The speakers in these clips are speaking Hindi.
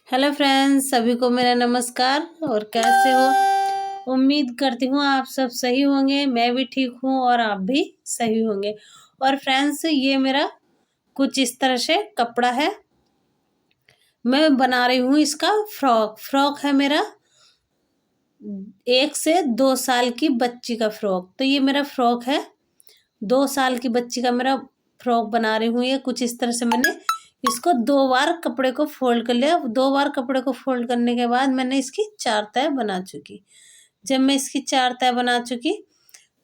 हेलो फ्रेंड्स, सभी को मेरा नमस्कार। और कैसे हो? उम्मीद करती हूँ आप सब सही होंगे। मैं भी ठीक हूँ और आप भी सही होंगे। और फ्रेंड्स, ये मेरा कुछ इस तरह से कपड़ा है। मैं बना रही हूँ इसका फ्रॉक है मेरा 1 से 2 साल की बच्ची का फ्रॉक। तो ये मेरा फ्रॉक है, 2 साल की बच्ची का मेरा फ्रॉक बना रही हूँ। ये कुछ इस तरह से मैंने इसको 2 बार कपड़े को फोल्ड कर लिया। 2 बार कपड़े को फोल्ड करने के बाद मैंने इसकी 4 तह बना चुकी। जब मैं इसकी 4 तह बना चुकी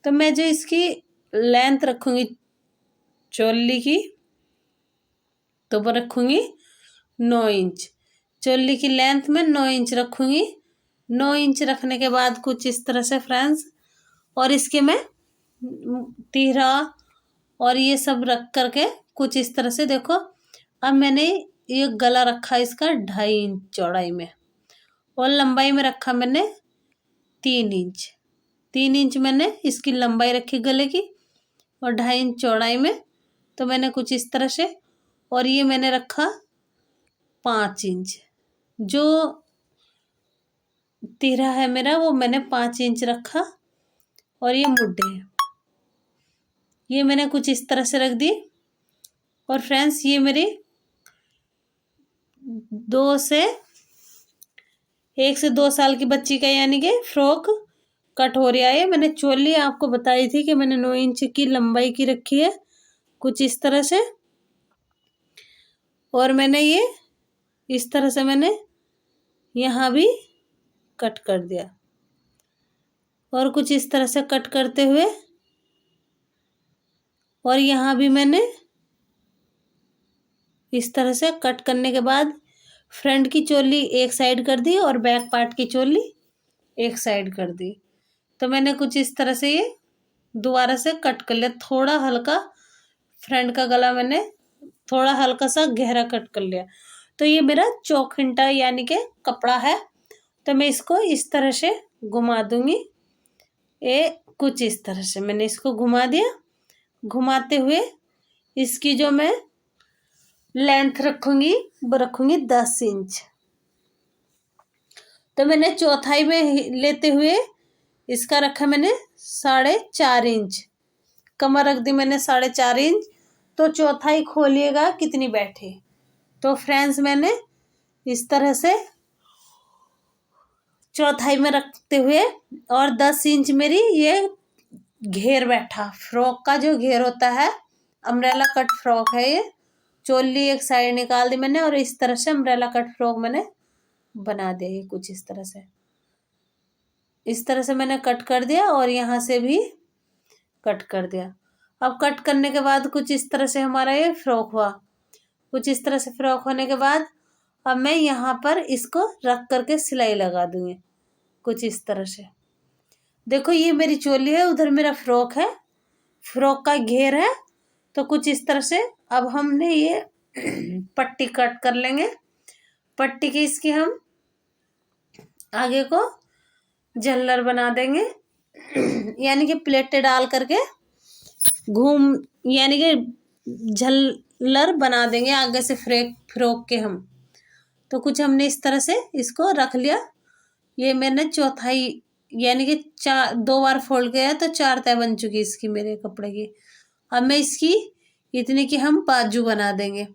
तो मैं जो इसकी लेंथ रखूंगी चोली की, तो वो रखूंगी 9 इंच। चोली की लेंथ में 9 इंच रखूंगी। 9 इंच रखने के बाद कुछ इस तरह से फ्रेंड्स, और इसके मैं तिहरा और ये सब रख करके कुछ इस तरह से देखो। अब मैंने ये गला रखा इसका 2.5 इंच चौड़ाई में, और लंबाई में रखा मैंने 3 इंच। 3 इंच मैंने इसकी लंबाई रखी गले की, और 2.5 इंच चौड़ाई में। तो मैंने कुछ इस तरह से, और ये मैंने रखा 5 इंच। जो तिहरा है मेरा वो मैंने 5 इंच रखा, और ये मुड्ढे है, ये मैंने कुछ इस तरह से रख दी। और फ्रेंड्स, ये मेरी 1 से 2 साल की बच्ची का यानी कि फ्रॉक कट हो रहा है। मैंने चोली आपको बताई थी कि मैंने 9 इंच की लंबाई की रखी है कुछ इस तरह से। और मैंने ये इस तरह से मैंने यहाँ भी कट कर दिया, और कुछ इस तरह से कट करते हुए, और यहाँ भी मैंने इस तरह से कट करने के बाद फ्रंट की चोली एक साइड कर दी और बैक पार्ट की चोली एक साइड कर दी। तो मैंने कुछ इस तरह से ये दोबारा से कट कर लिया। थोड़ा हल्का फ्रंट का गला मैंने थोड़ा हल्का सा गहरा कट कर लिया। तो ये मेरा चौखिंटा यानी कि कपड़ा है। तो मैं इसको इस तरह से घुमा दूंगी। ये कुछ इस तरह से मैंने इसको घुमा दिया। घुमाते हुए इसकी जो मैं लेंथ रखूंगी वो रखूंगी 10 इंच। तो मैंने चौथाई में लेते हुए इसका रखा मैंने 4.5 इंच। कमर रख दी मैंने 4.5 इंच। तो चौथाई खोलिएगा कितनी बैठे। तो फ्रेंड्स, मैंने इस तरह से चौथाई में रखते हुए, और 10 इंच मेरी ये घेर बैठा। फ्रॉक का जो घेर होता है, अम्ब्रेला कट फ्रॉक है ये। चोली एक साइड निकाल दी मैंने, और इस तरह से अम्ब्रेला कट फ्रॉक मैंने बना दिया। ये कुछ इस तरह से, इस तरह से मैंने कट कर दिया, और यहाँ से भी कट कर दिया। अब कट करने के बाद कुछ इस तरह से हमारा ये फ्रॉक हुआ। कुछ इस तरह से फ्रॉक होने के बाद अब मैं यहाँ पर इसको रख करके सिलाई लगा दूंगी कुछ इस तरह से। देखो, ये मेरी चोली है, उधर मेरा फ्रॉक है, फ्रॉक का घेर है। तो कुछ इस तरह से अब हमने ये पट्टी कट कर लेंगे। पट्टी की इसकी हम आगे को झल्लर बना देंगे, यानी कि प्लेटें डाल करके घूम, यानी कि झल्लर बना देंगे आगे से फ्रॉक के हम। तो कुछ हमने इस तरह से इसको रख लिया। ये मैंने चौथाई यानी कि 2 बार फोल्ड किया तो 4 तह बन चुकी इसकी मेरे कपड़े की। अब मैं इसकी इतनी की हम बाजू बना देंगे।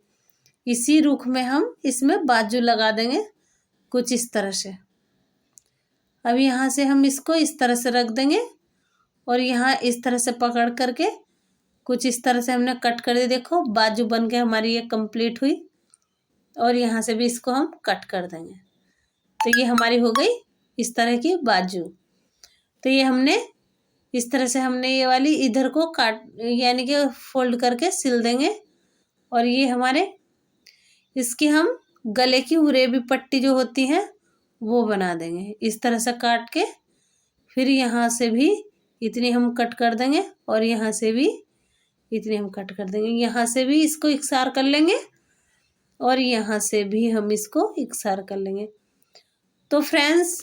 इसी रुख में हम इसमें बाजू लगा देंगे कुछ इस तरह से। अब यहाँ से हम इसको इस तरह से रख देंगे, और यहाँ इस तरह से पकड़ करके कुछ इस तरह से हमने कट कर दी। देखो, बाजू बन के हमारी ये कंप्लीट हुई, और यहाँ से भी इसको हम कट कर देंगे। तो ये हमारी हो गई इस तरह की बाजू। तो ये हमने इस तरह से हमने ये वाली इधर को काट यानी कि फोल्ड करके सिल देंगे। और ये हमारे इसकी हम गले की उरेबी पट्टी जो होती है वो बना देंगे इस तरह से काट के। फिर यहाँ से भी इतनी हम कट कर देंगे, और यहाँ से भी इतनी हम कट कर देंगे। यहाँ से भी इसको इकसार कर लेंगे, और यहाँ से भी हम इसको इकसार कर लेंगे। तो फ्रेंड्स,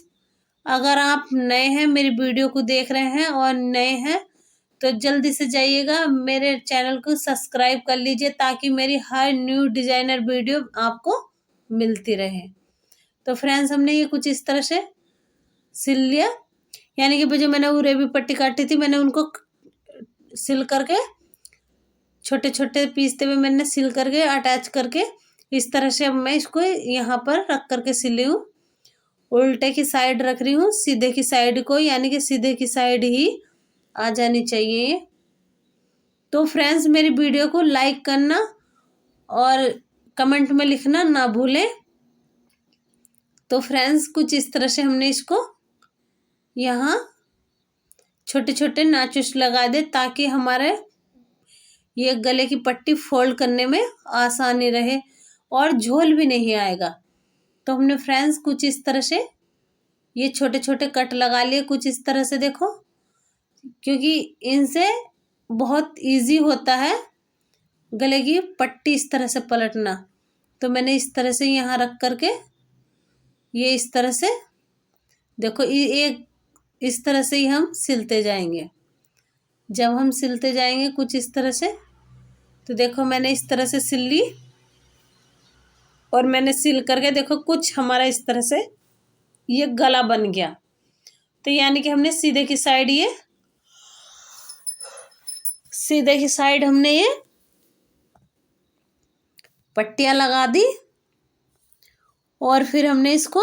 अगर आप नए हैं, मेरी वीडियो को देख रहे हैं और नए हैं, तो जल्दी से जाइएगा मेरे चैनल को सब्सक्राइब कर लीजिए, ताकि मेरी हर न्यू डिजाइनर वीडियो आपको मिलती रहे। तो फ्रेंड्स हमने ये कुछ इस तरह से सिल लिया, यानी कि जो मैंने उरे भी पट्टी काटी थी मैंने उनको सिल करके छोटे छोटे पीसते हुए मैंने सिल करके अटैच करके इस तरह से अब मैं इसको यहाँ पर रख करके सिली हूँ। उल्टे की साइड रख रही हूँ, सीधे की साइड को, यानी कि सीधे की साइड ही आ जानी चाहिए। तो फ्रेंड्स मेरी वीडियो को लाइक करना और कमेंट में लिखना ना भूलें। तो फ्रेंड्स कुछ इस तरह से हमने इसको यहाँ छोटे छोटे नाचुस लगा दे ताकि हमारे ये गले की पट्टी फोल्ड करने में आसानी रहे और झोल भी नहीं आएगा। तो हमने फ्रेंड्स कुछ इस तरह से ये छोटे छोटे कट लगा लिए, कुछ इस तरह से देखो, क्योंकि इनसे बहुत इजी होता है गले की पट्टी इस तरह से पलटना। तो मैंने इस तरह से यहाँ रख करके ये इस तरह से देखो, एक इस तरह से ही हम सिलते जाएंगे। जब हम सिलते जाएंगे कुछ इस तरह से, तो देखो मैंने इस तरह से सिल ली और मैंने सिल करके देखो कुछ हमारा इस तरह से ये गला बन गया। तो यानी कि हमने सीधे की साइड हमने ये पट्टियां लगा दी और फिर हमने इसको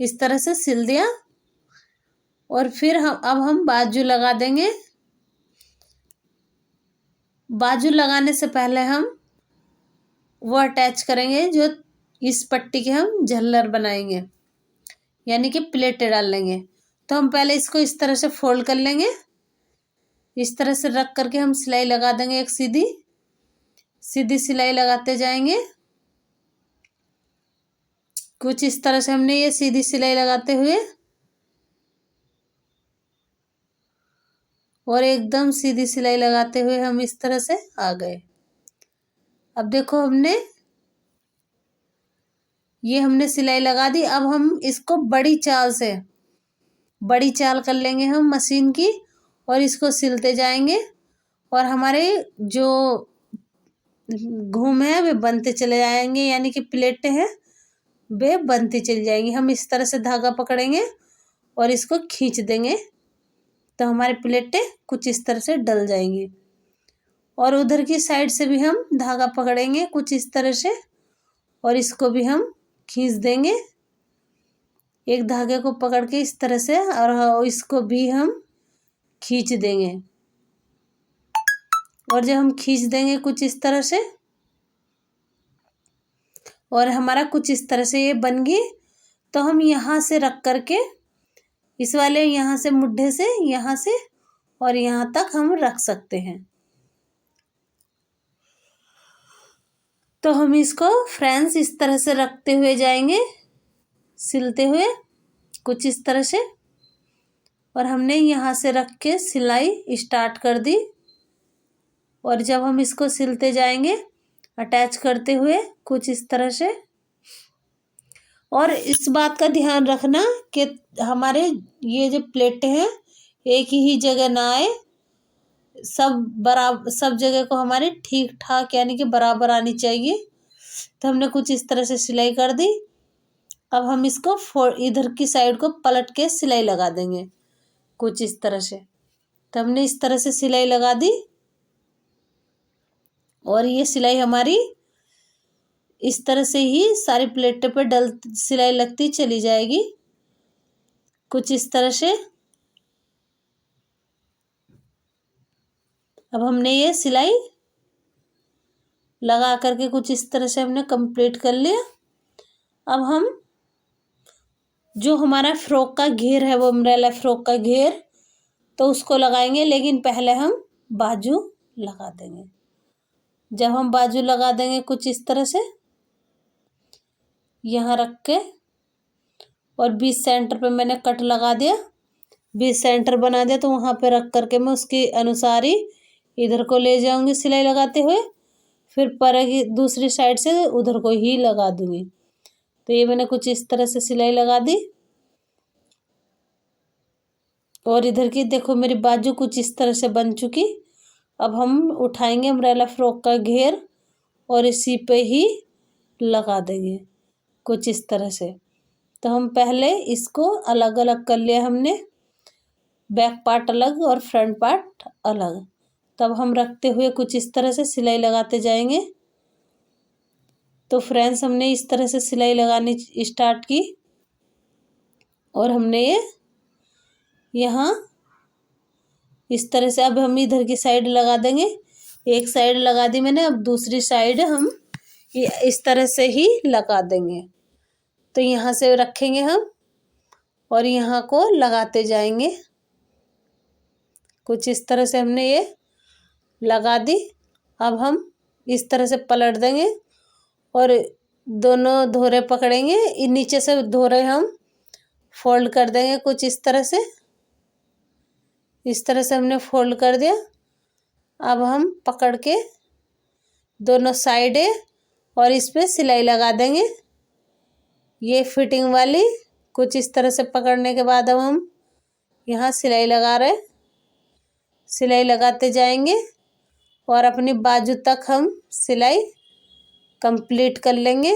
इस तरह से सिल दिया। और फिर अब हम बाजू लगा देंगे। बाजू लगाने से पहले हम वो अटैच करेंगे जो इस पट्टी के हम झल्लर बनाएंगे, यानी कि प्लेटें डाल लेंगे। तो हम पहले इसको इस तरह से फोल्ड कर लेंगे, इस तरह से रख करके हम सिलाई लगा देंगे, एक सीधी सीधी सिलाई लगाते जाएंगे। कुछ इस तरह से हमने ये सीधी सिलाई लगाते हुए और एकदम सीधी सिलाई लगाते हुए हम इस तरह से आ गए। अब देखो हमने सिलाई लगा दी। अब हम इसको बड़ी चाल कर लेंगे हम मशीन की और इसको सिलते जाएंगे और हमारे जो घूम है वे बनते चले जाएंगे, यानी कि प्लेटें हैं वे बनती चली जाएंगी। हम इस तरह से धागा पकड़ेंगे और इसको खींच देंगे तो हमारी प्लेटें कुछ इस तरह से डल जाएंगी। और उधर की साइड से भी हम धागा पकड़ेंगे कुछ इस तरह से और इसको भी हम खींच देंगे, एक धागे को पकड़ के इस तरह से, और इसको भी हम खींच देंगे। और जब हम खींच देंगे कुछ इस तरह से और हमारा कुछ इस तरह से ये बन गई, तो हम यहाँ से रख करके इस वाले यहाँ से मुड्ढे से यहाँ से और यहाँ तक हम रख सकते हैं। तो हम इसको फ्रेंड्स इस तरह से रखते हुए जाएंगे, सिलते हुए कुछ इस तरह से, और हमने यहाँ से रख के सिलाई स्टार्ट कर दी। और जब हम इसको सिलते जाएंगे अटैच करते हुए कुछ इस तरह से, और इस बात का ध्यान रखना कि हमारे ये जो प्लेटें हैं एक ही जगह ना आए, सब जगह को हमारे ठीक ठाक यानी कि बराबर आनी चाहिए। तो हमने कुछ इस तरह से सिलाई कर दी। अब हम इसको इधर की साइड को पलट के सिलाई लगा देंगे कुछ इस तरह से। तो हमने इस तरह से सिलाई लगा दी और ये सिलाई हमारी इस तरह से ही सारी प्लेटों पर सिलाई लगती चली जाएगी कुछ इस तरह से। अब हमने ये सिलाई लगा करके कुछ इस तरह से हमने कंप्लीट कर लिया। अब हम जो हमारा फ्रॉक का घेर है वो अम्ब्रेला फ्रॉक का घेर, तो उसको लगाएंगे, लेकिन पहले हम बाजू लगा देंगे। जब हम बाजू लगा देंगे कुछ इस तरह से यहाँ रख के, और 20 सेंटर पे मैंने कट लगा दिया, 20 सेंटर बना दिया, तो वहाँ पे रख करके मैं उसके अनुसार ही इधर को ले जाऊंगी सिलाई लगाते हुए, फिर पर की दूसरी साइड से उधर को ही लगा दूंगी। तो ये मैंने कुछ इस तरह से सिलाई लगा दी। और इधर की देखो मेरी बाजू कुछ इस तरह से बन चुकी। अब हम उठाएंगे अम्ब्रेला फ्रॉक का घेर और इसी पे ही लगा देंगे कुछ इस तरह से। तो हम पहले इसको अलग अलग कर लिया हमने, बैक पार्ट अलग और फ्रंट पार्ट अलग। तब हम रखते हुए कुछ इस तरह से सिलाई लगाते जाएंगे। तो फ्रेंड्स, हमने इस तरह से सिलाई लगानी स्टार्ट की और हमने ये यहाँ इस तरह से, अब हम इधर की साइड लगा देंगे। एक साइड लगा दी मैंने, अब दूसरी साइड हम इस तरह से ही लगा देंगे। तो यहाँ से रखेंगे हम और यहाँ को लगाते जाएंगे। कुछ इस तरह से हमने ये लगा दी। अब हम इस तरह से पलट देंगे और दोनों धोरे पकड़ेंगे, नीचे से धोरे हम फोल्ड कर देंगे कुछ इस तरह से। इस तरह से हमने फोल्ड कर दिया। अब हम पकड़ के दोनों साइडें और इस पे सिलाई लगा देंगे, ये फिटिंग वाली। कुछ इस तरह से पकड़ने के बाद अब हम यहाँ सिलाई लगा रहे हैं। सिलाई लगाते जाएंगे और अपनी बाजू तक हम सिलाई कंप्लीट कर लेंगे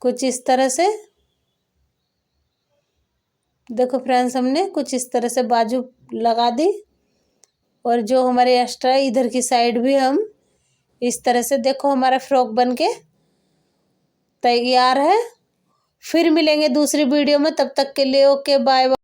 कुछ इस तरह से। देखो फ्रेंड्स, हमने कुछ इस तरह से बाजू लगा दी और जो हमारे एक्स्ट्रा इधर की साइड भी हम इस तरह से, देखो हमारा फ्रॉक बनके तैयार है। फिर मिलेंगे दूसरी वीडियो में, तब तक के लिए ओके बाय बाय।